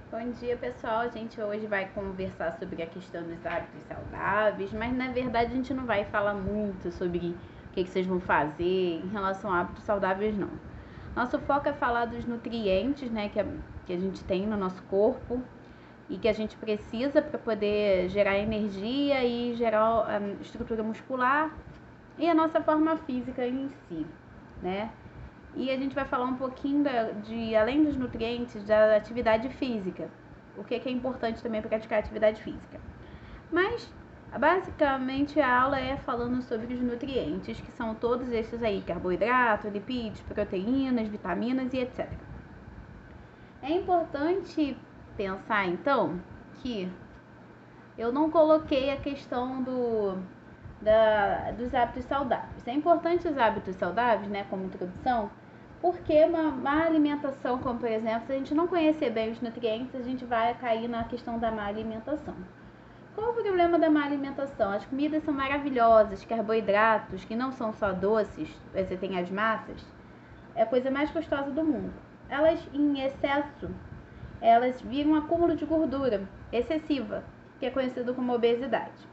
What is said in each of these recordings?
Bom dia, pessoal. A gente hoje vai conversar sobre a questão dos hábitos saudáveis, mas na verdade a gente não vai falar muito sobre o que vocês vão fazer em relação a hábitos saudáveis, não. Nosso foco é falar dos nutrientes, né, que a gente tem no nosso corpo e que a gente precisa para poder gerar energia e gerar a estrutura muscular e a nossa forma física em si, né? E a gente vai falar um pouquinho além dos nutrientes, da atividade física. O que é importante também praticar atividade física. Mas, basicamente, a aula é falando sobre os nutrientes, que são todos esses aí: carboidrato, lipídios, proteínas, vitaminas e etc. É importante pensar, então, que eu não coloquei a questão dos hábitos saudáveis. É importante os hábitos saudáveis, né, como introdução, porque uma má alimentação, como por exemplo, se a gente não conhecer bem os nutrientes, a gente vai cair na questão da má alimentação. Qual o problema da má alimentação? As comidas são maravilhosas, carboidratos, que não são só doces, você tem as massas, é a coisa mais gostosa do mundo. Elas, em excesso, elas viram um acúmulo de gordura excessiva, que é conhecido como obesidade.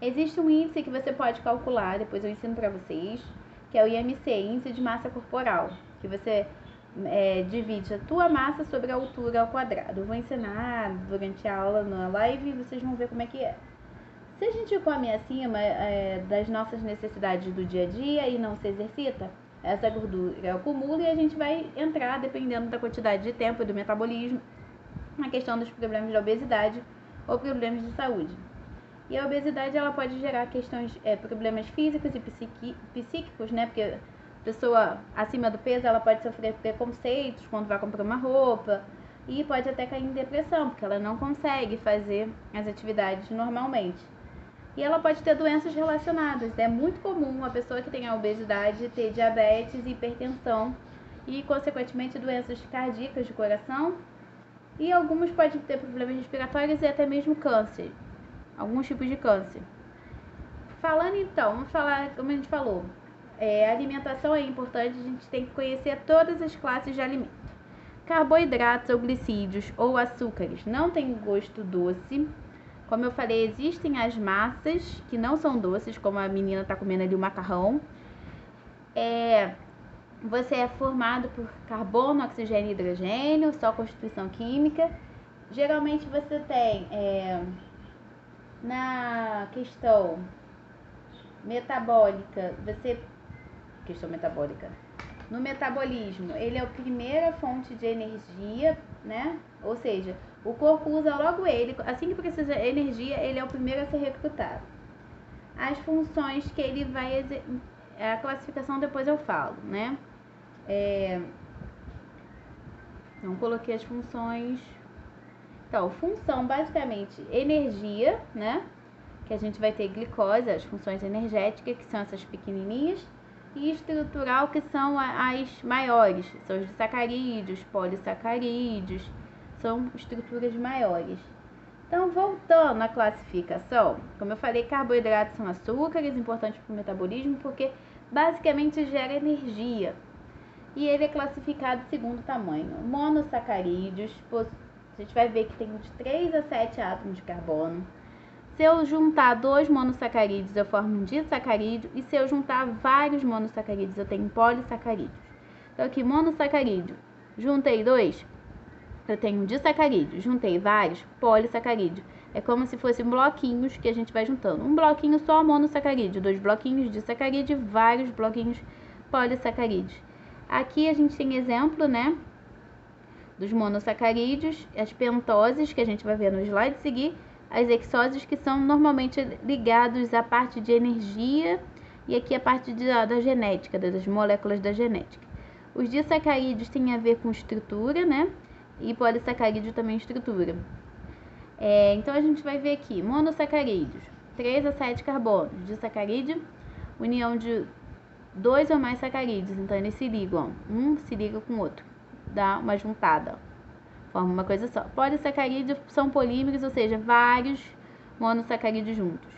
Existe um índice que você pode calcular, depois eu ensino para vocês, que é o IMC, Índice de Massa Corporal, que você divide a tua massa sobre a altura ao quadrado. Eu vou ensinar durante a aula, na live, e vocês vão ver como é que é. Se a gente come acima das nossas necessidades do dia a dia e não se exercita, essa gordura acumula e a gente vai entrar, dependendo da quantidade de tempo e do metabolismo, na questão dos problemas de obesidade ou problemas de saúde. E a obesidade ela pode gerar problemas físicos e psíquicos, né? Porque a pessoa acima do peso ela pode sofrer preconceitos quando vai comprar uma roupa e pode até cair em depressão, porque ela não consegue fazer as atividades normalmente. E ela pode ter doenças relacionadas. É muito comum a pessoa que tem a obesidade ter diabetes, hipertensão e, consequentemente, doenças cardíacas de coração. E algumas podem ter problemas respiratórios e até mesmo câncer. Alguns tipos de câncer. Falando então, vamos falar, como a gente falou, a alimentação é importante, a gente tem que conhecer todas as classes de alimento. Carboidratos ou glicídios ou açúcares não tem gosto doce. Como eu falei, existem as massas que não são doces, como a menina está comendo ali o macarrão. Você é formado por carbono, oxigênio e hidrogênio, só constituição química. Geralmente você tem na questão metabólica, no metabolismo, ele é a primeira fonte de energia, né? Ou seja, o corpo usa logo ele, assim que precisa de energia, ele é o primeiro a ser recrutado. As funções que ele vai a classificação depois eu falo, né? Não coloquei as funções. Então, função basicamente energia, né? Que a gente vai ter glicose, as funções energéticas, que são essas pequenininhas, e estrutural, que são as maiores, são os sacarídeos, polissacarídeos, são estruturas maiores. Então, voltando à classificação, como eu falei, carboidratos são açúcares, importantes para o metabolismo, porque basicamente gera energia. E ele é classificado segundo o tamanho. Monossacarídeos, a gente vai ver que tem de 3 a 7 átomos de carbono. Se eu juntar 2 monossacarídeos, eu formo um disacarídeo. E se eu juntar vários monossacarídeos, eu tenho polissacarídeos. Então, aqui, monossacarídeo, juntei 2, eu tenho um disacarídeo. Juntei vários, polissacarídeo. É como se fossem bloquinhos que a gente vai juntando. Um bloquinho só monossacarídeo, 2 bloquinhos disacarídeo, vários bloquinhos polissacarídeos. Aqui a gente tem exemplo, né, dos monossacarídeos, as pentoses, que a gente vai ver no slide seguir, as hexoses, que são normalmente ligados à parte de energia, e aqui a parte da genética, das moléculas da genética. Os disacarídeos têm a ver com estrutura, né, e polissacarídeo também estrutura. Então a gente vai ver aqui, monossacarídeos, 3 a 7 carbonos, disacarídeo, união de 2 ou mais sacarídeos, então eles se ligam, um se liga com o outro, dá uma juntada, forma uma coisa só. Polissacarídeos são polímeros, ou seja, vários monossacarídeos juntos.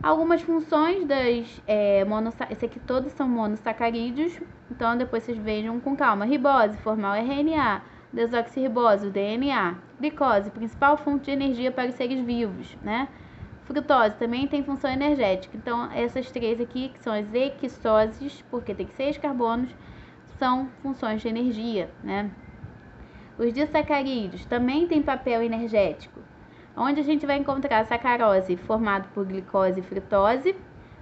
Algumas funções das monossacarídeos, esse aqui todos são monossacarídeos, então depois vocês vejam com calma. Ribose, formar o RNA, Desoxirribose, o DNA. Glicose, principal fonte de energia para os seres vivos, né? Frutose também tem função energética. Então, essas três aqui, que são as hexoses, porque tem 6 carbonos, são funções de energia, né? Os disacarídeos também têm papel energético, onde a gente vai encontrar a sacarose, formado por glicose e frutose,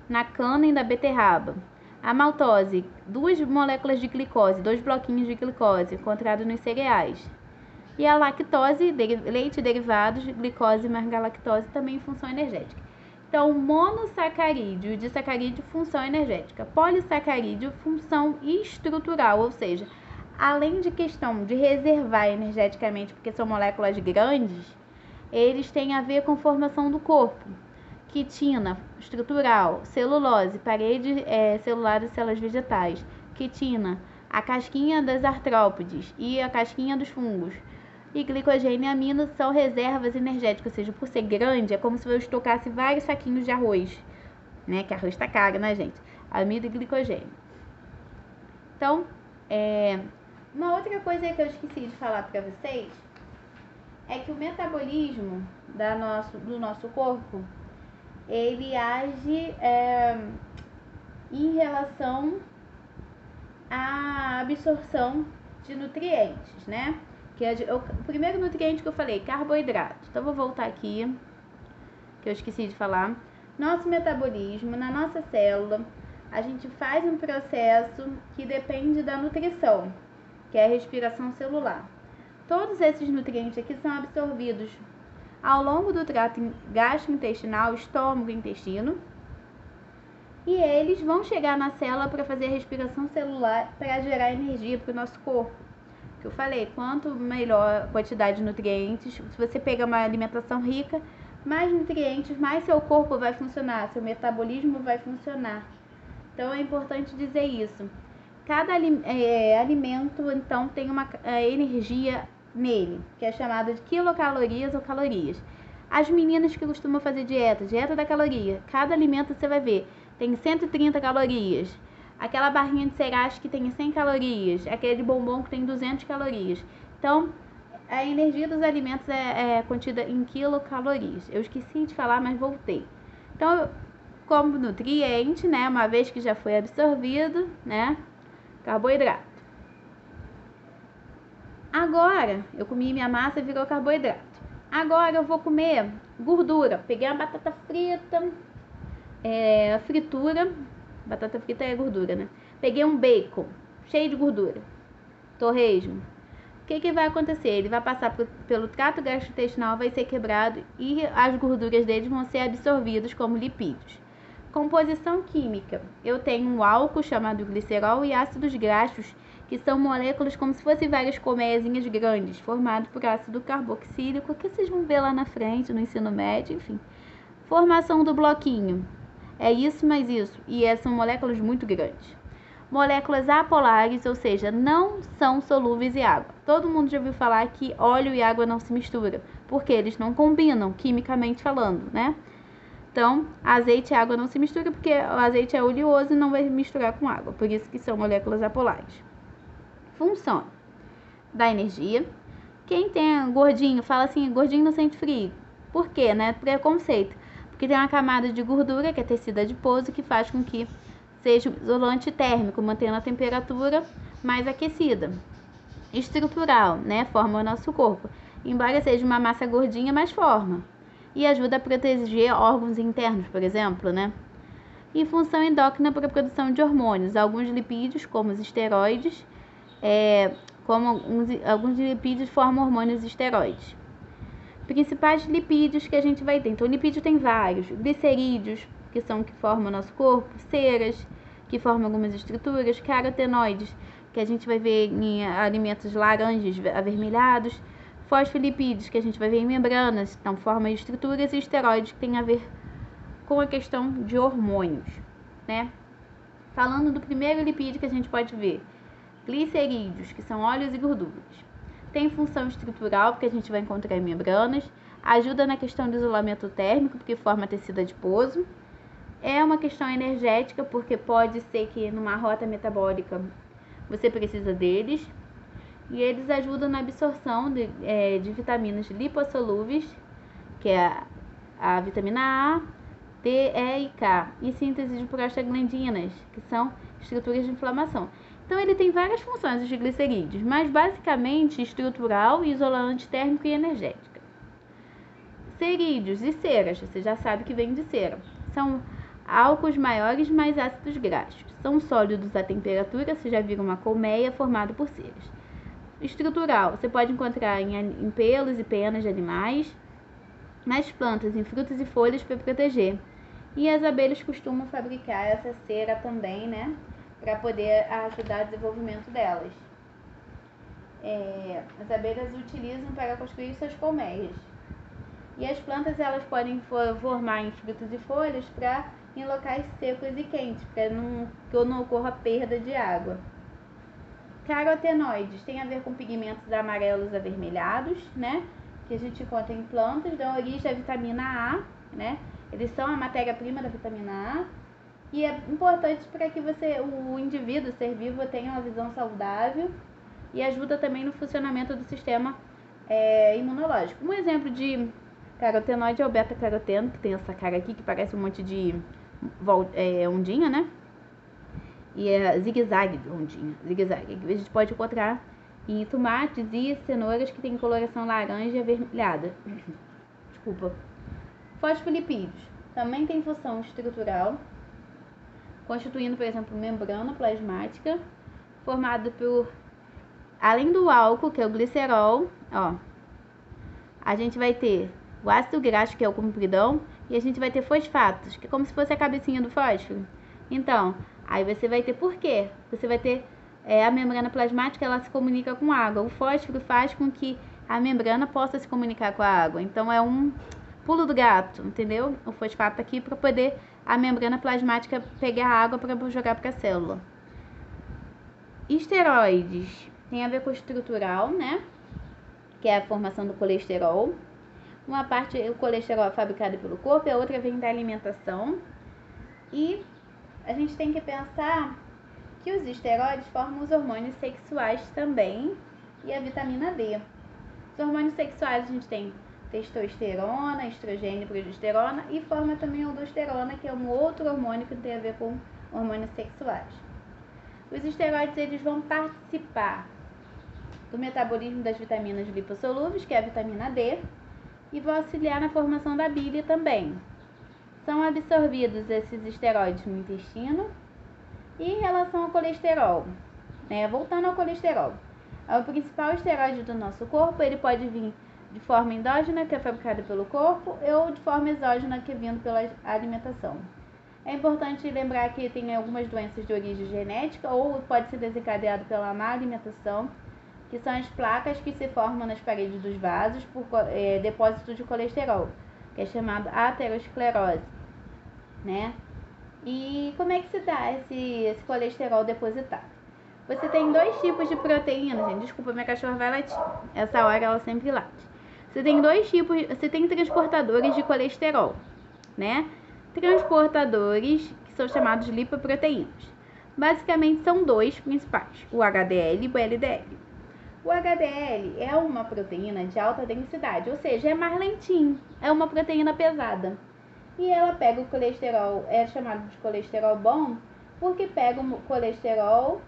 na cana e na beterraba. A maltose, 2 moléculas de glicose, 2 bloquinhos de glicose, encontrado nos cereais. E a lactose, leite e derivados, glicose mais galactose, também função energética. Então, monossacarídeo e disacarídeo, função energética. Polissacarídeo, função estrutural, ou seja, além de questão de reservar energeticamente, porque são moléculas grandes, eles têm a ver com formação do corpo. Quitina, estrutural. Celulose, parede celular das células vegetais. Quitina, a casquinha das artrópodes e a casquinha dos fungos. E glicogênio e amino são reservas energéticas, ou seja, por ser grande, é como se eu estocasse vários saquinhos de arroz, né? Que arroz tá caro, né, gente? Amido e glicogênio. Então, uma outra coisa que eu esqueci de falar para vocês é que o metabolismo do nosso corpo, ele age em relação à absorção de nutrientes, né? Que é o primeiro nutriente que eu falei, carboidrato. Então, vou voltar aqui, que eu esqueci de falar. Nosso metabolismo, na nossa célula, a gente faz um processo que depende da nutrição, que é a respiração celular. Todos esses nutrientes aqui são absorvidos ao longo do trato gastrointestinal, estômago e intestino, e eles vão chegar na célula para fazer a respiração celular para gerar energia para o nosso corpo. Que eu falei, quanto melhor a quantidade de nutrientes, se você pegar uma alimentação rica, mais nutrientes, mais seu corpo vai funcionar, seu metabolismo vai funcionar. Então é importante dizer isso. Cada alimento, então, tem uma energia nele, que é chamada de quilocalorias ou calorias. As meninas que costumam fazer dieta da caloria, cada alimento você vai ver, tem 130 calorias. Aquela barrinha de cereais que tem 100 calorias, aquele bombom que tem 200 calorias. Então, a energia dos alimentos é contida em quilocalorias. Eu esqueci de falar, mas voltei. Então, como nutriente, né, uma vez que já foi absorvido, né, carboidrato. Agora, eu comi minha massa e virou carboidrato. Agora eu vou comer gordura. Peguei uma batata frita, fritura. Batata frita é gordura, né? Peguei um bacon, cheio de gordura. Torresmo. O que vai acontecer? Ele vai passar pelo trato gastrointestinal, vai ser quebrado e as gorduras dele vão ser absorvidas como lipídios. Composição química. Eu tenho um álcool chamado glicerol e ácidos graxos, que são moléculas como se fossem várias colmeiazinhas grandes, formado por ácido carboxílico, que vocês vão ver lá na frente, no ensino médio, enfim. Formação do bloquinho. É isso mais isso, e são moléculas muito grandes. Moléculas apolares, ou seja, não são solúveis em água. Todo mundo já ouviu falar que óleo e água não se misturam, porque eles não combinam, quimicamente falando, né? Então, azeite e água não se misturam, porque o azeite é oleoso e não vai misturar com água, por isso que são moléculas apolares. Função da energia. Quem tem gordinho, fala assim, gordinho não sente frio. Por quê, né? Preconceito. Porque tem uma camada de gordura, que é tecido adiposo, que faz com que seja um isolante térmico, mantendo a temperatura mais aquecida. Estrutural, né? Forma o nosso corpo. Embora seja uma massa gordinha, mas forma. E ajuda a proteger órgãos internos, por exemplo, né? E função endócrina para a produção de hormônios. Alguns lipídios, como os esteroides, alguns lipídios formam hormônios esteroides. Principais lipídios que a gente vai ter. Então, o lipídio tem vários. Glicerídeos, que são que formam o nosso corpo. Ceras, que formam algumas estruturas. Carotenoides, que a gente vai ver em alimentos laranjas avermelhados. Fosfolipídios, que a gente vai ver em membranas, então formam estruturas. E esteroides, que tem a ver com a questão de hormônios, né? Falando do primeiro lipídio que a gente pode ver. Glicerídeos, que são óleos e gorduras. Tem função estrutural, porque a gente vai encontrar em membranas. Ajuda na questão do isolamento térmico, porque forma tecido adiposo. É uma questão energética, porque pode ser que numa rota metabólica você precisa deles. E eles ajudam na absorção de vitaminas lipossolúveis, que é a vitamina A, D, E e K, e síntese de prostaglandinas, que são estruturas de inflamação. Então ele tem várias funções, os glicerídeos, mas basicamente estrutural, isolante térmico e energética. Cerídeos e ceras, você já sabe que vem de cera. São álcools maiores mais ácidos graxos. São sólidos à temperatura, você já viram uma colmeia formada por ceras. Estrutural, você pode encontrar em pelos e penas de animais, nas plantas, em frutas e folhas para proteger. E as abelhas costumam fabricar essa cera também, né? Para poder ajudar o desenvolvimento delas. As abelhas utilizam para construir suas colmeias. E as plantas, elas podem formar em frutas e folhas em locais secos e quentes, para que não ocorra perda de água. Carotenoides tem a ver com pigmentos amarelos avermelhados, né? Que a gente encontra em plantas, dão origem à vitamina A, né? Eles são a matéria-prima da vitamina A. E é importante para que o indivíduo, o ser vivo, tenha uma visão saudável e ajuda também no funcionamento do sistema imunológico. Um exemplo de carotenoide é o beta-caroteno, que tem essa cara aqui que parece um monte de ondinha, né? E é zigue-zague de ondinha. Zigue-zague. A gente pode encontrar em tomates e cenouras que tem coloração laranja e avermelhada. Desculpa. Fosfolipídios também tem função estrutural, constituindo, por exemplo, membrana plasmática, formado por, além do álcool, que é o glicerol, a gente vai ter o ácido graxo, que é o compridão, e a gente vai ter fosfatos, que é como se fosse a cabecinha do fósforo. Então, aí você vai ter, por quê? Você vai ter a membrana plasmática, ela se comunica com a água. O fósforo faz com que a membrana possa se comunicar com a água. Então, é um pulo do gato, entendeu? O fosfato aqui para poder a membrana plasmática pegar a água para jogar para a célula. Esteroides tem a ver com estrutural, né? Que é a formação do colesterol. Uma parte, o colesterol é fabricado pelo corpo, e a outra vem da alimentação. E a gente tem que pensar que os esteroides formam os hormônios sexuais também e a vitamina D. Os hormônios sexuais a gente tem testosterona, estrogênio e progesterona, e forma também a aldosterona, que é um outro hormônio que tem a ver com hormônios sexuais. Os esteroides, eles vão participar do metabolismo das vitaminas lipossolúveis, que é a vitamina D, e vão auxiliar na formação da bile também. São absorvidos esses esteroides no intestino. E em relação ao colesterol, voltando ao colesterol, é o principal esteroide do nosso corpo. Ele pode vir de forma endógena, que é fabricada pelo corpo, ou de forma exógena, que é vindo pela alimentação. É importante lembrar que tem algumas doenças de origem genética, ou pode ser desencadeado pela má alimentação, que são as placas que se formam nas paredes dos vasos por depósito de colesterol, que é chamado aterosclerose, né? E como é que se dá esse colesterol depositado? Você tem dois tipos de proteína, gente. Desculpa, minha cachorra vai latir. Essa hora ela sempre late. Você tem dois tipos, você tem transportadores de colesterol, né? Transportadores que são chamados lipoproteínas. Basicamente são dois principais, o HDL e o LDL. O HDL é uma proteína de alta densidade, ou seja, é mais lentinho, é uma proteína pesada. E ela pega o colesterol, é chamado de colesterol bom, porque pega o colesterol,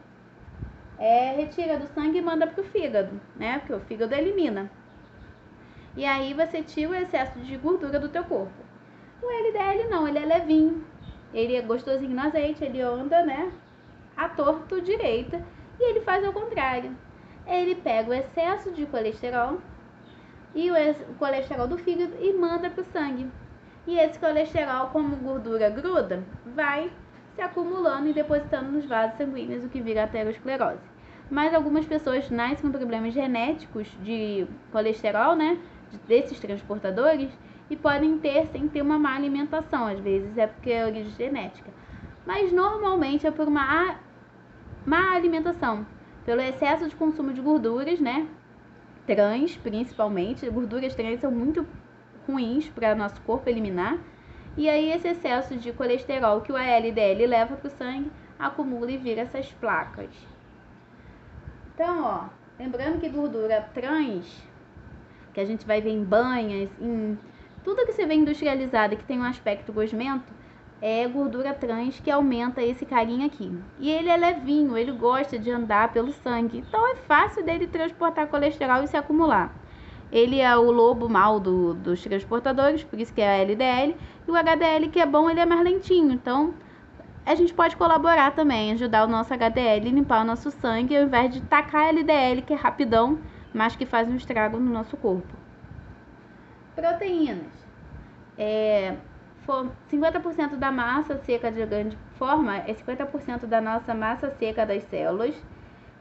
retira do sangue e manda para o fígado, né? Porque o fígado elimina. E aí você tira o excesso de gordura do teu corpo. O LDL não, ele é levinho, ele é gostosinho no azeite, ele anda, né, à torto direita, e ele faz ao contrário. Ele pega o excesso de colesterol e o colesterol do fígado e manda para o sangue. E esse colesterol, como gordura gruda, vai se acumulando e depositando nos vasos sanguíneos, o que vira aterosclerose. Mas algumas pessoas nascem com problemas genéticos de colesterol, né, desses transportadores, e podem ter sem ter uma má alimentação. Às vezes é porque é origem genética. Mas normalmente é por uma má alimentação, pelo excesso de consumo de gorduras, né, trans principalmente. Gorduras trans são muito ruins para nosso corpo eliminar. E aí esse excesso de colesterol que o LDL leva para o sangue acumula e vira essas placas. Então, Lembrando que gordura trans, que a gente vai ver em banhas, em tudo que você vê industrializado e que tem um aspecto gosmento, é gordura trans que aumenta esse carinha aqui. E ele é levinho, ele gosta de andar pelo sangue, então é fácil dele transportar colesterol e se acumular. Ele é o lobo mau dos transportadores, por isso que é a LDL, e o HDL, que é bom, ele é mais lentinho, então a gente pode colaborar também, ajudar o nosso HDL e limpar o nosso sangue, ao invés de tacar a LDL, que é rapidão, mas que faz um estrago no nosso corpo. Proteínas. 50% da massa seca de grande forma é 50% da nossa massa seca das células,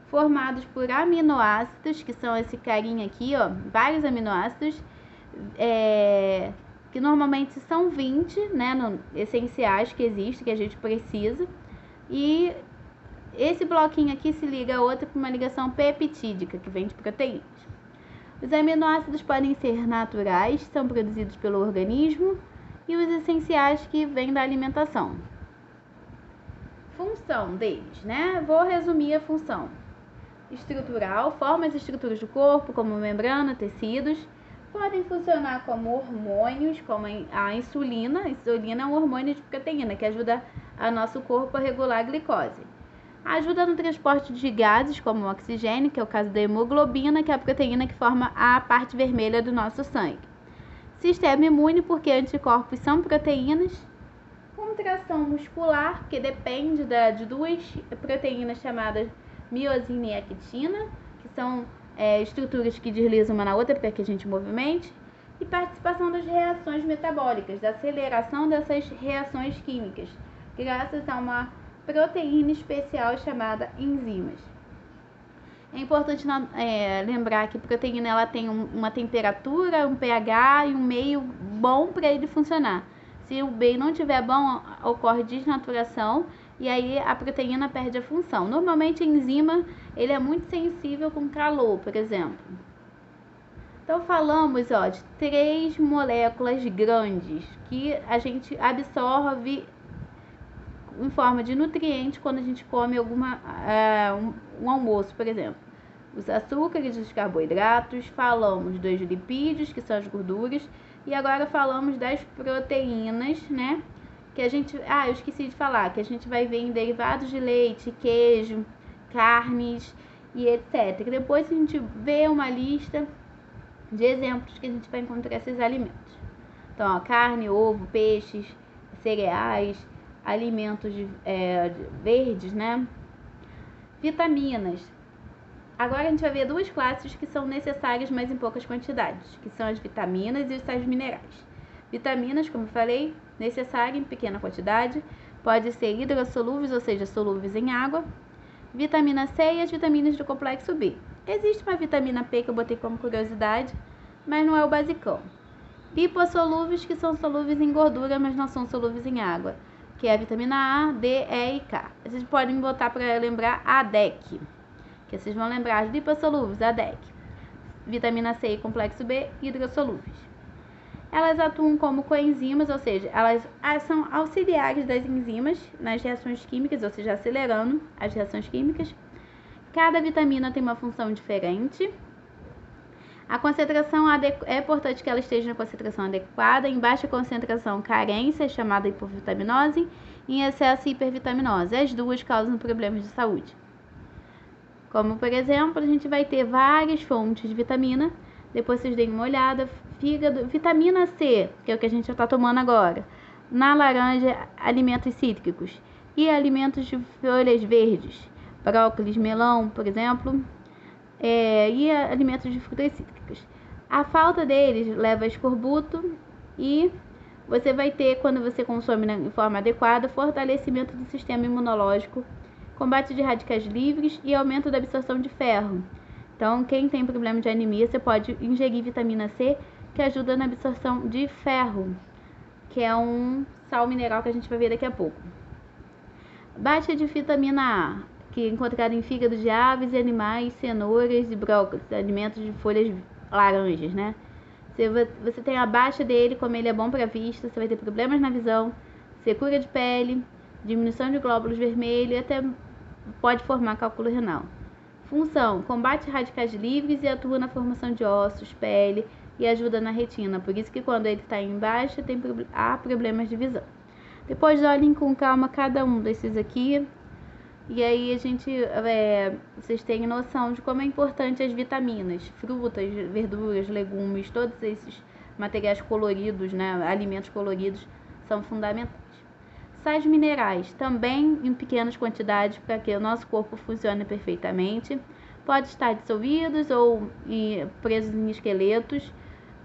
formados por aminoácidos, que são esse carinha aqui, ó, vários aminoácidos, que normalmente são 20, né, essenciais que existem, que a gente precisa, e esse bloquinho aqui se liga a outro por uma ligação peptídica, que vem de proteínas. Os aminoácidos podem ser naturais, são produzidos pelo organismo, e os essenciais que vêm da alimentação. Função deles, né? Vou resumir a função. Estrutural, forma as estruturas do corpo, como membrana, tecidos. Podem funcionar como hormônios, como a insulina. A insulina é um hormônio de proteína que ajuda o nosso corpo a regular a glicose. Ajuda no transporte de gases, como o oxigênio, que é o caso da hemoglobina, que é a proteína que forma a parte vermelha do nosso sangue. Sistema imune, porque anticorpos são proteínas. Contração muscular, que depende de duas proteínas chamadas miosina e actina, que são estruturas que deslizam uma na outra para que a gente movimente. E participação das reações metabólicas, da aceleração dessas reações químicas, graças a uma proteína especial chamada enzimas. É importante lembrar que a proteína ela tem uma temperatura, um pH e um meio bom para ele funcionar. Se o meio não estiver bom, ocorre desnaturação e aí a proteína perde a função. Normalmente a enzima ele é muito sensível com calor, por exemplo. Então falamos de 3 moléculas grandes que a gente absorve em forma de nutriente quando a gente come um almoço, por exemplo. Os açúcares e os carboidratos, falamos dos lipídios, que são as gorduras, e agora falamos das proteínas, né? Que a gente, eu esqueci de falar, que a gente vai ver em derivados de leite, queijo, carnes e etc. Depois a gente vê uma lista de exemplos que a gente vai encontrar esses alimentos. Então, carne, ovo, peixes, cereais, alimentos verdes, né? Vitaminas. Agora a gente vai ver 2 classes que são necessárias, mas em poucas quantidades, que são as vitaminas e os sais minerais. Vitaminas, como eu falei, necessárias em pequena quantidade, pode ser hidrossolúveis, ou seja, solúveis em água. Vitamina C e as vitaminas do complexo B. Existe uma vitamina P que eu botei como curiosidade, mas não é o basicão. Lipossolúveis, que são solúveis em gordura, mas não são solúveis em água, que é a vitamina A, D, E e K. Vocês podem botar para lembrar a DEC, que vocês vão lembrar as lipossolúveis, a DEC. Vitamina C e complexo B, hidrossolúveis. Elas atuam como coenzimas, ou seja, elas são auxiliares das enzimas nas reações químicas, ou seja, acelerando as reações químicas. Cada vitamina tem uma função diferente. A concentração é importante que ela esteja na concentração adequada. Em baixa concentração, carência, chamada hipovitaminose. Em excesso, hipervitaminose. As duas causam problemas de saúde. Como, por exemplo, a gente vai ter várias fontes de vitamina. Depois vocês deem uma olhada. Fígado, vitamina C, que é o que a gente já está tomando agora. Na laranja, alimentos cítricos. E alimentos de folhas verdes. Brócolis, melão, por exemplo. E alimentos de frutas cítricas. A falta deles leva a escorbuto e você vai ter, quando você consome de forma adequada, fortalecimento do sistema imunológico, combate de radicais livres e aumento da absorção de ferro. Então, quem tem problema de anemia, você pode ingerir vitamina C, que ajuda na absorção de ferro, que é um sal mineral que a gente vai ver daqui a pouco. Baixa de vitamina A, que é encontrada em fígado de aves e animais, cenouras e brócolis, alimentos de folhas laranjas, né? Você tem a baixa dele, como ele é bom para a vista, você vai ter problemas na visão, secura de pele, diminuição de glóbulos vermelhos e até pode formar cálculo renal. Função: combate radicais livres e atua na formação de ossos, pele e ajuda na retina. Por isso que quando ele está em baixa, há problemas de visão. Depois olhem com calma cada um desses aqui. E aí vocês têm noção de como é importante as vitaminas, frutas, verduras, legumes, todos esses materiais coloridos, né, alimentos coloridos, são fundamentais. Sais minerais, também em pequenas quantidades para que o nosso corpo funcione perfeitamente. Pode estar dissolvidos ou presos em esqueletos.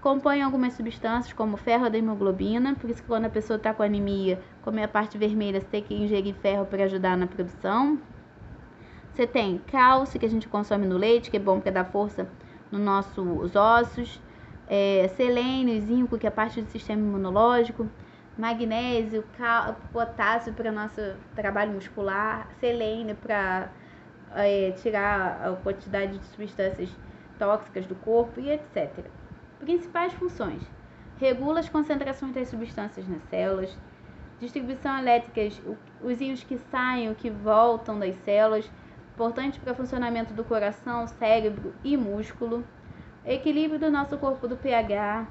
Compõem algumas substâncias como ferro da hemoglobina, por isso que quando a pessoa está com anemia, comer a parte vermelha, você tem que ingerir ferro para ajudar na produção. Você tem cálcio, que a gente consome no leite, que é bom para dar força nos nossos ossos. Selênio e zinco, que é parte do sistema imunológico. Magnésio, potássio para nosso trabalho muscular. Selênio para tirar a quantidade de substâncias tóxicas do corpo e etc. Principais funções: regula as concentrações das substâncias nas células, distribuição elétrica, os íons que saem, que voltam das células, importante para o funcionamento do coração, cérebro e músculo, equilíbrio do nosso corpo do pH,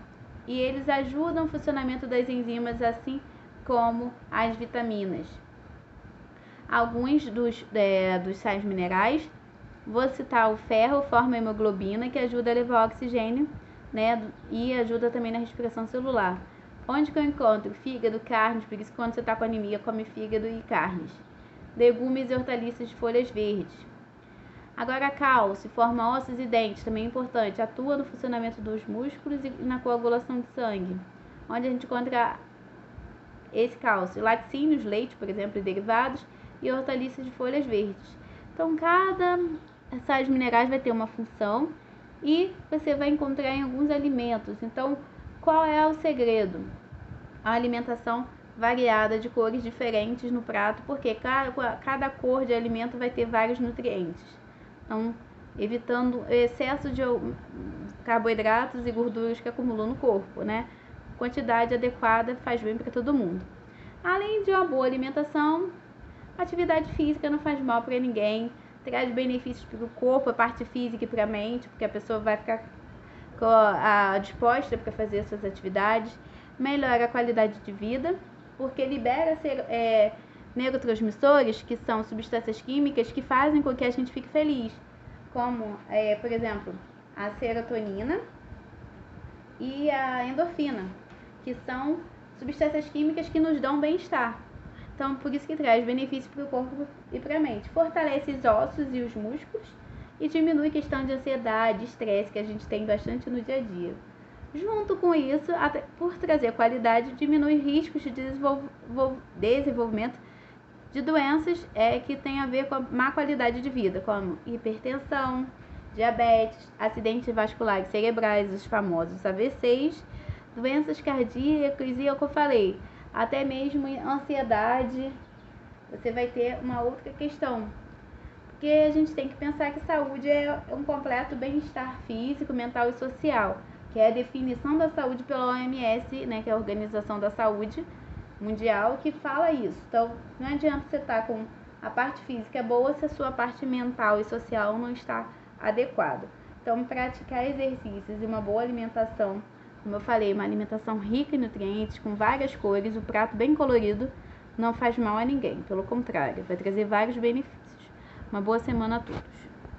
e eles ajudam o funcionamento das enzimas, assim como as vitaminas. Alguns dos sais minerais, vou citar o ferro, forma a hemoglobina, que ajuda a levar o oxigênio, né, e ajuda também na respiração celular. Onde que eu encontro? Fígado, carnes, por isso que quando você está com anemia, come fígado e carnes. Legumes e hortaliças de folhas verdes. Agora, cálcio, forma ossos e dentes, também é importante, atua no funcionamento dos músculos e na coagulação de sangue. Onde a gente encontra esse cálcio? Laticínios, leite, por exemplo, e derivados, e hortaliças de folhas verdes. Então, cada sais minerais vai ter uma função e você vai encontrar em alguns alimentos. Então, qual é o segredo? A alimentação variada de cores diferentes no prato, porque cada cor de alimento vai ter vários nutrientes. Então, evitando excesso de carboidratos e gorduras que acumulam no corpo, né? Quantidade adequada faz bem para todo mundo. Além de uma boa alimentação, atividade física não faz mal para ninguém, traz benefícios para o corpo, a parte física e para a mente, porque a pessoa vai ficar disposta para fazer essas atividades, melhora a qualidade de vida, porque libera neurotransmissores, que são substâncias químicas que fazem com que a gente fique feliz, como, por exemplo, a serotonina e a endorfina, que são substâncias químicas que nos dão bem-estar. Então, por isso que traz benefício para o corpo e para a mente. Fortalece os ossos e os músculos e diminui a questão de ansiedade, estresse, que a gente tem bastante no dia a dia. Junto com isso, por trazer qualidade, diminui riscos de desenvolvimento de doenças que têm a ver com a má qualidade de vida, como hipertensão, diabetes, acidentes vasculares cerebrais, os famosos AVCs, doenças cardíacas e, como eu falei, até mesmo ansiedade. Você vai ter uma outra questão, porque a gente tem que pensar que saúde é um completo bem-estar físico, mental e social, que é a definição da saúde pela OMS, né, que é a Organização da Saúde Mundial, que fala isso. Então, não adianta você estar com a parte física boa se a sua parte mental e social não está adequada. Então, praticar exercícios e uma boa alimentação, como eu falei, uma alimentação rica em nutrientes, com várias cores, o prato bem colorido, não faz mal a ninguém. Pelo contrário, vai trazer vários benefícios. Uma boa semana a todos.